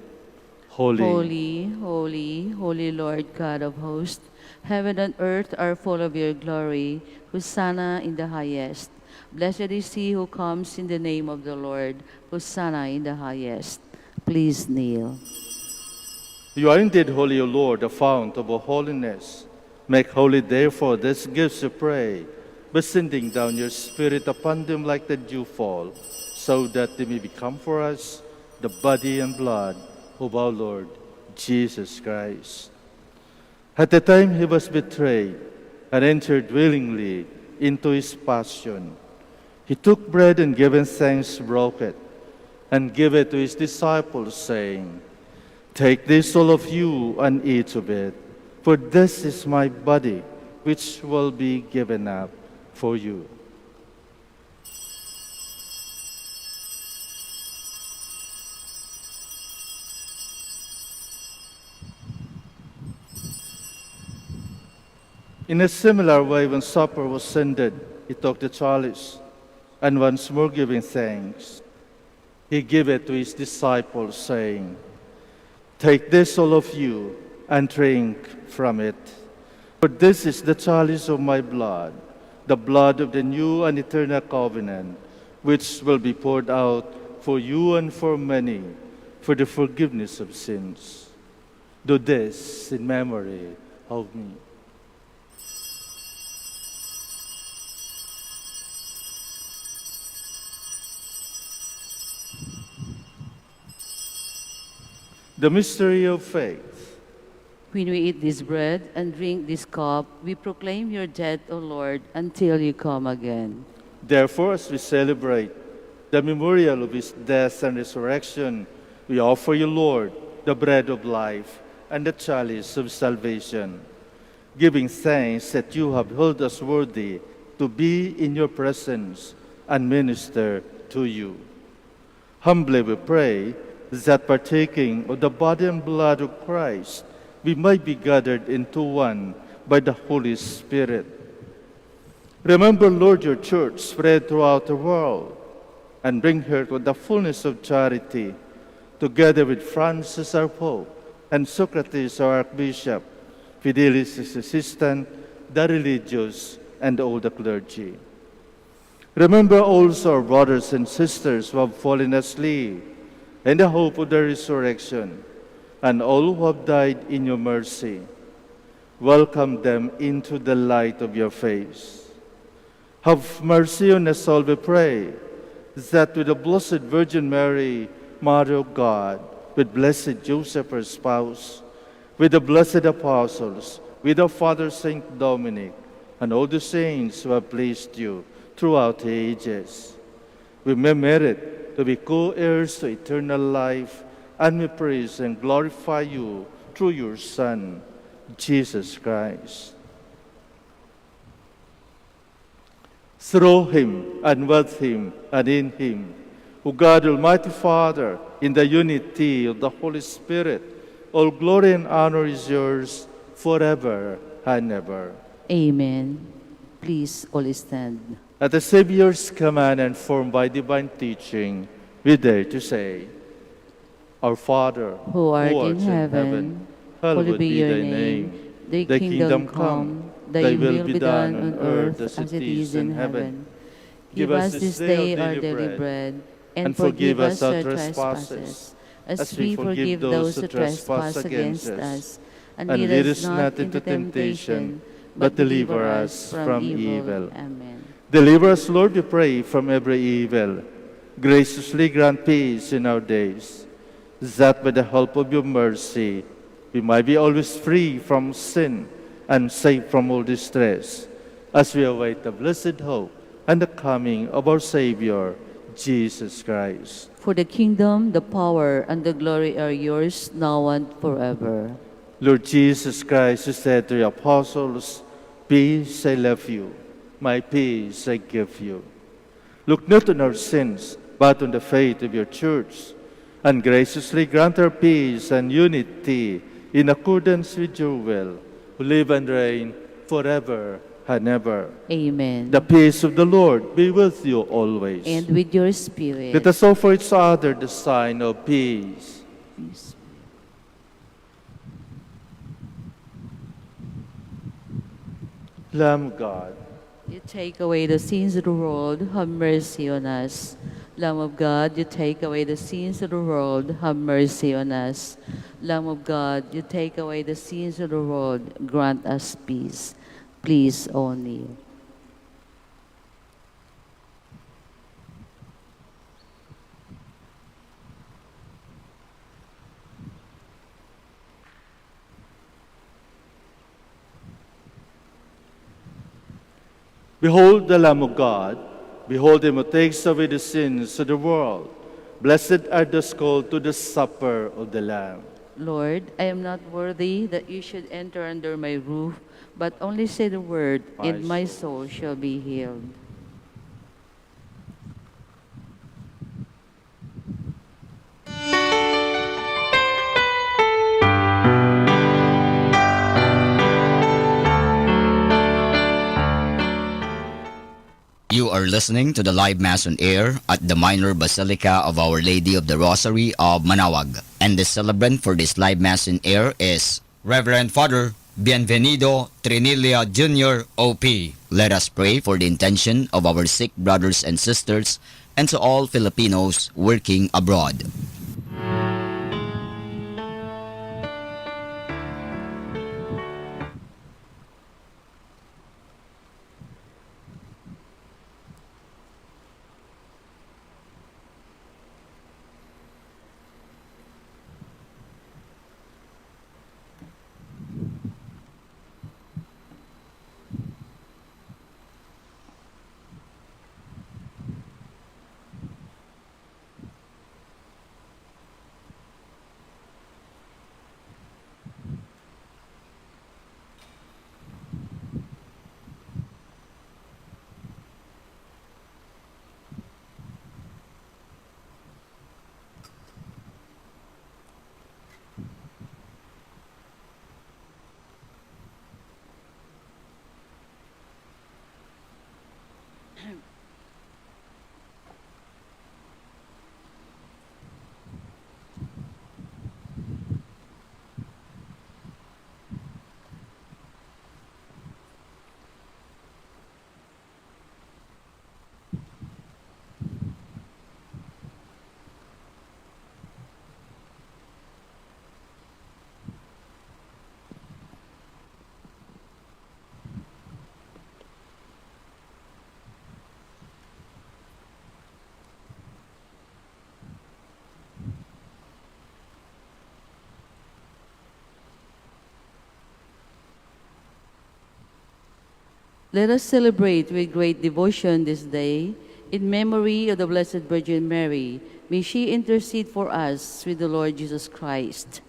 Holy, Holy, holy, holy Lord God of hosts, heaven and earth are full of your glory. Hosanna in the highest. Blessed is he who comes in the name of the Lord. Hosanna in the highest. Please kneel. you are indeed holy, O Lord, the fount of all holiness. Make holy, therefore, these gifts, we pray, by sending down your Spirit upon them like the dewfall, so that they may become for us the body and blood of our Lord Jesus Christ. At the time he was betrayed and entered willingly into his passion, he took bread and giving thanks, broke it, and gave it to his disciples, saying, "Take this, all of you, and eat of it, for this is my body, which will be given up for you." In a similar way, when supper was ended, he took the chalice, and once more giving thanks, he gave it to his disciples, saying, "Take this, all of you, and drink from it. For this is the chalice of my blood, the blood of the new and eternal covenant, which will be poured out for you and for many for the forgiveness of sins. Do this in memory of me." The mystery of faith. When we eat this bread and drink this cup, we proclaim your death, O Lord, until you come again. Therefore, as we celebrate the memorial of his death and resurrection, we offer you, Lord, the bread of life and the chalice of salvation, giving thanks that you have held us worthy to be in your presence and minister to you. Humbly we pray that partaking of the body and blood of Christ, we might be gathered into one by the Holy Spirit. Remember, Lord, your church spread throughout the world, and bring her to the fullness of charity, together with Francis our Pope, and Socrates our Archbishop, Fidelis his assistant, the religious, and all the clergy. Remember also our brothers and sisters who have fallen asleep, in the hope of the resurrection, and all who have died in your mercy. Welcome them into the light of your face. Have mercy on us all, we pray, that with the Blessed Virgin Mary, Mother of God, with Blessed Joseph, her spouse, with the blessed apostles, with our Father Saint Dominic, and all the saints who have pleased you throughout the ages, we may merit to be co-heirs to eternal life, and we praise and glorify you through your Son, Jesus Christ. Through him, and with him, and in him, O God, Almighty Father, in the unity of the Holy Spirit, all glory and honor is yours forever and ever. Amen. Please all stand. At the Savior's command and formed by divine teaching, we dare to say, Our Father, Who art in heaven, hallowed be thy name. Thy Thy kingdom come, thy will be done on earth as it is in heaven. Give us this day our daily bread, and forgive us our trespasses, as we forgive those who trespass against us. And lead us not into temptation, but deliver us from evil. Amen. Deliver us, Lord, we pray, from every evil. Graciously grant peace in our days, that by the help of your mercy we might be always free from sin and safe from all distress, as we await the blessed hope and the coming of our Savior, Jesus Christ. For the kingdom, the power, and the glory are yours, now and forever. Lord Jesus Christ, you said to your apostles, peace I left you, my peace I give you. Look not on our sins, but on the faith of your church, and graciously grant her peace and unity in accordance with your will, who live and reign forever and ever. Amen. The peace of the Lord be with you always. And with your spirit. Let us offer each other the sign of peace. Peace. Lamb of God, You take away the sins of the world, have mercy on us. Lamb of God, you take away the sins of the world, have mercy on us. Lamb of God, you take away the sins of the world, grant us peace. Please only. behold the Lamb of God. Behold him who takes away the sins of the world. Blessed are those called to the supper of the Lamb. Lord, I am not worthy that you should enter under my roof, but only say the word, and my soul shall be healed. You are listening to the live Mass on air at the Minor Basilica of Our Lady of the Rosary of Manaoag. And the celebrant for this live Mass on air is Reverend Father Bienvenido Trinilla Jr. OP. Let us pray for the intention of our sick brothers and sisters and to all Filipinos working abroad. Let us celebrate with great devotion this day in memory of the Blessed Virgin Mary. May she intercede for us with the Lord Jesus Christ.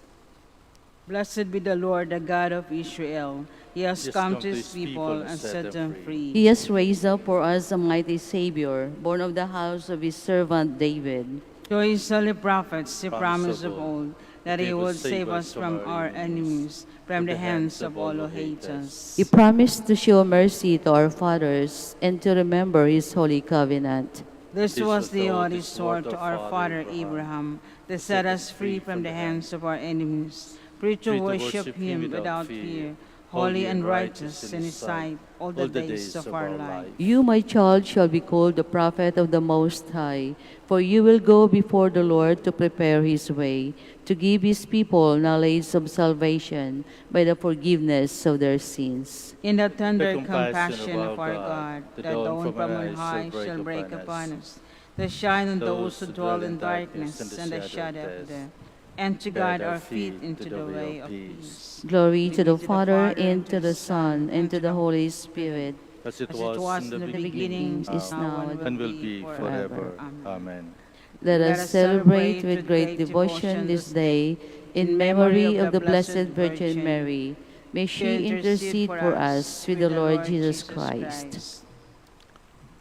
Blessed be the Lord, the God of Israel. He has come to his people and set them free. He has raised up for us a mighty Savior, born of the house of his servant David. To his holy prophets he promised of old that he would save us from our enemies, from the hands of all who hate us. He promised to show mercy to our fathers and to remember his holy covenant. This was the oath swore to our father Abraham, to set us free from the hands of our enemies, free to free to worship Him without fear, holy and righteous in His sight all the days of our life. You, my child, shall be called the prophet of the Most High, for you will go before the Lord to prepare His way, to give His people knowledge of salvation by the forgiveness of their sins. In the tender The compassion compassion of our God, the dawn from on high shall break upon us, to shine on those who dwell in darkness and the shadow of death, and to guide our feet into the way of peace. Glory to the Father, and to the Son, and to the Holy Spirit, as it As it was in in the the beginning, beginning, is now, and will be forever. Amen. Amen. Let us celebrate with great devotion this day in memory of the Blessed Virgin Mary. May she intercede for us with the Lord Jesus Christ.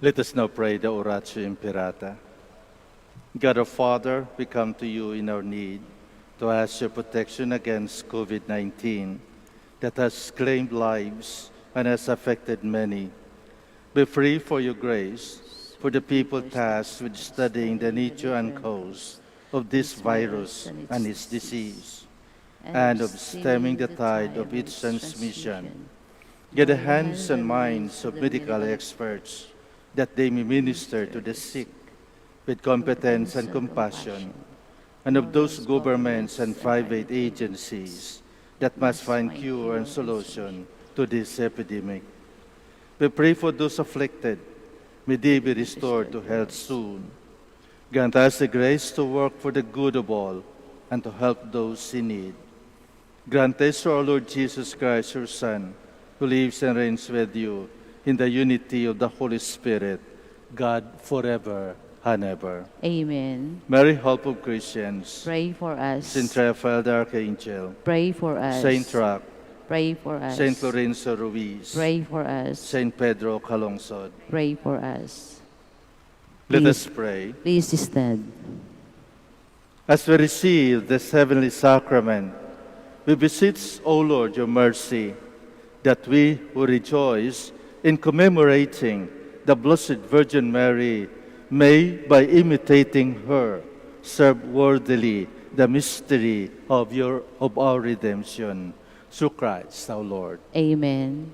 Let us now pray the Oratio Imperata. God our Father, we come to you in our need to ask your protection against COVID-19 that has claimed lives and has affected many. Be free for your grace for the people tasked with studying the nature and cause of this virus and its disease, and of stemming the tide of its transmission. Get the hands and minds of medical experts that they may minister to the sick with competence and compassion, and of those governments and private agencies that must find cure and solution to this epidemic. We pray for those afflicted. May they be restored to health soon. Grant us the grace to work for the good of all and to help those in need. Grant us through our Lord Jesus Christ, your Son, who lives and reigns with you in the unity of the Holy Spirit, God forever and ever. Amen. Mary, help of Christians. Pray for us. Saint Raphael the Archangel. Pray for us. Saint Roch. Pray for us. Saint Lorenzo Ruiz. Pray for us. Saint Pedro Calungsod. Pray for us. Let Please. us pray. Please stand. As we receive this heavenly sacrament, we beseech, O Lord, your mercy, that we who rejoice in commemorating the Blessed Virgin Mary may, by imitating her, serve worthily the mystery of our redemption. Through Christ our Lord. Amen.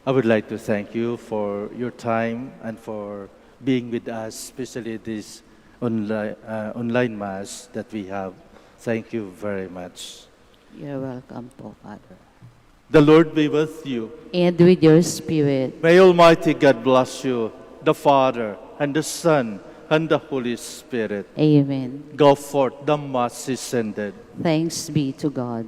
I would like to thank you for your time and for being with us, especially this online Mass that we have. Thank you very much. You're welcome po, Father. The Lord be with you. And with your spirit. May Almighty God bless you, the Father, and the Son, and the Holy Spirit. Amen. Go forth, the Mass is ended. Thanks be to God.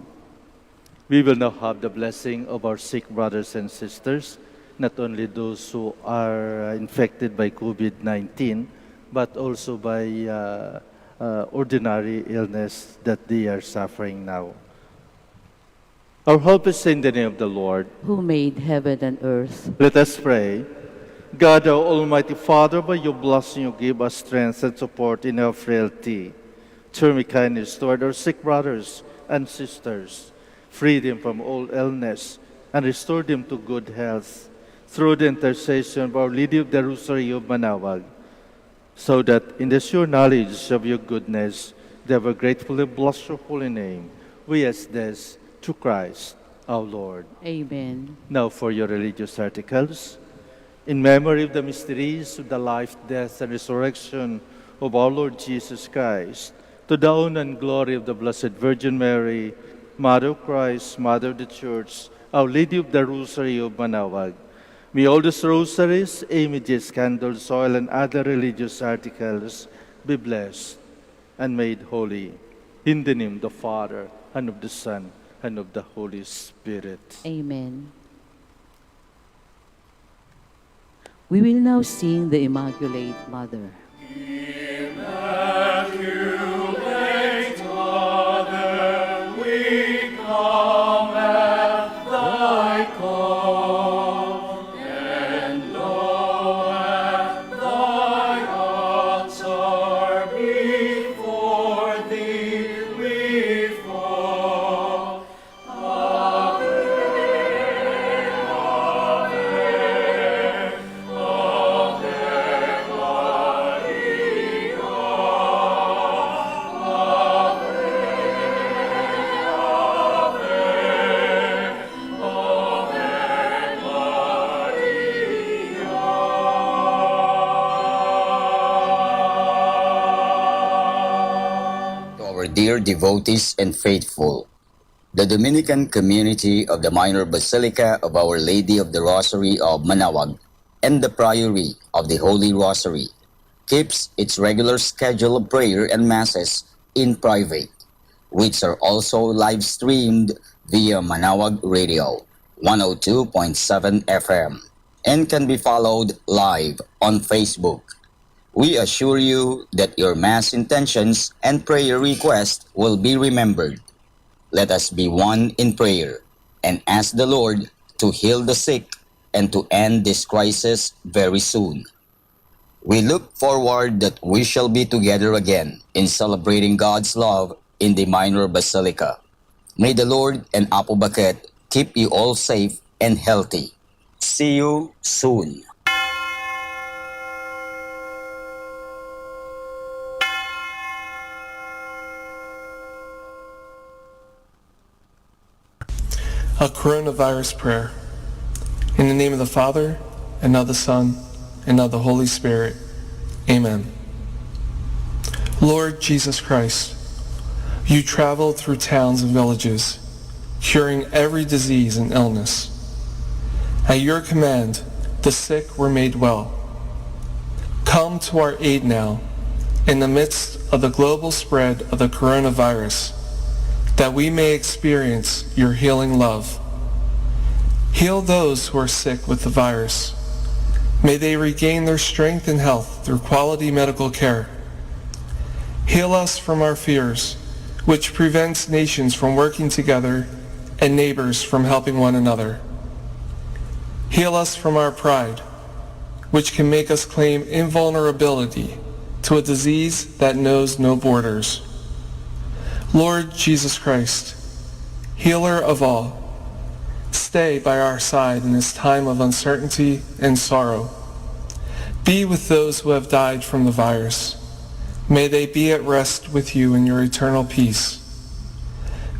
We will now have the blessing of our sick brothers and sisters, not only those who are infected by COVID-19, but also by ordinary illness that they are suffering now. Our hope is in the name of the Lord. Who made heaven and earth. Let us pray. God, our Almighty Father, by your blessing you give us strength and support in our frailty. Turn with kindness toward our sick brothers and sisters. Free them from all illness and restore them to good health through the intercession of Our Lady of the Rosary of Manaoag, so that in the sure knowledge of your goodness, they will gratefully bless your holy name. We ask this through Christ our Lord. Amen. Now for your religious articles. In memory of the mysteries of the life, death, and resurrection of our Lord Jesus Christ, to the honor and glory of the Blessed Virgin Mary, Mother of Christ, Mother of the Church, Our Lady of the Rosary of Manaoag, may all these rosaries, images, candles, oil, and other religious articles be blessed and made holy. In the name of the Father, and of the Son, and of the Holy Spirit. Amen. We will now sing the Immaculate Mother. dear devotees and faithful, the Dominican community of the Minor Basilica of Our Lady of the Rosary of Manaoag and the Priory of the Holy Rosary keeps its regular schedule of prayer and masses in private, which are also live streamed via Manaoag Radio 102.7 FM and can be followed live on Facebook. We assure you that your mass intentions and prayer requests will be remembered. Let us be one in prayer and ask the Lord to heal the sick and to end this crisis very soon. We look forward that we shall be together again in celebrating God's love in the Minor Basilica. May the Lord and Apo Baket keep you all safe and healthy. See you soon. A coronavirus prayer. In the name of the Father, and of the Son, and of the Holy Spirit. Amen. Lord Jesus Christ, you traveled through towns and villages, curing every disease and illness. At your command, the sick were made well. Come to our aid now, in the midst of the global spread of the coronavirus, that we may experience your healing love. Heal those who are sick with the virus. May they regain their strength and health through quality medical care. Heal us from our fears, which prevents nations from working together and neighbors from helping one another. Heal us from our pride, which can make us claim invulnerability to a disease that knows no borders. Lord Jesus Christ, healer of all, stay by our side in this time of uncertainty and sorrow. Be with those who have died from the virus. May they be at rest with you in your eternal peace.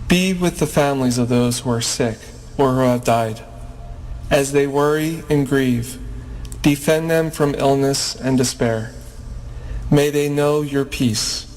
Be with the families of those who are sick or who have died. As they worry and grieve, defend them from illness and despair. May they know your peace.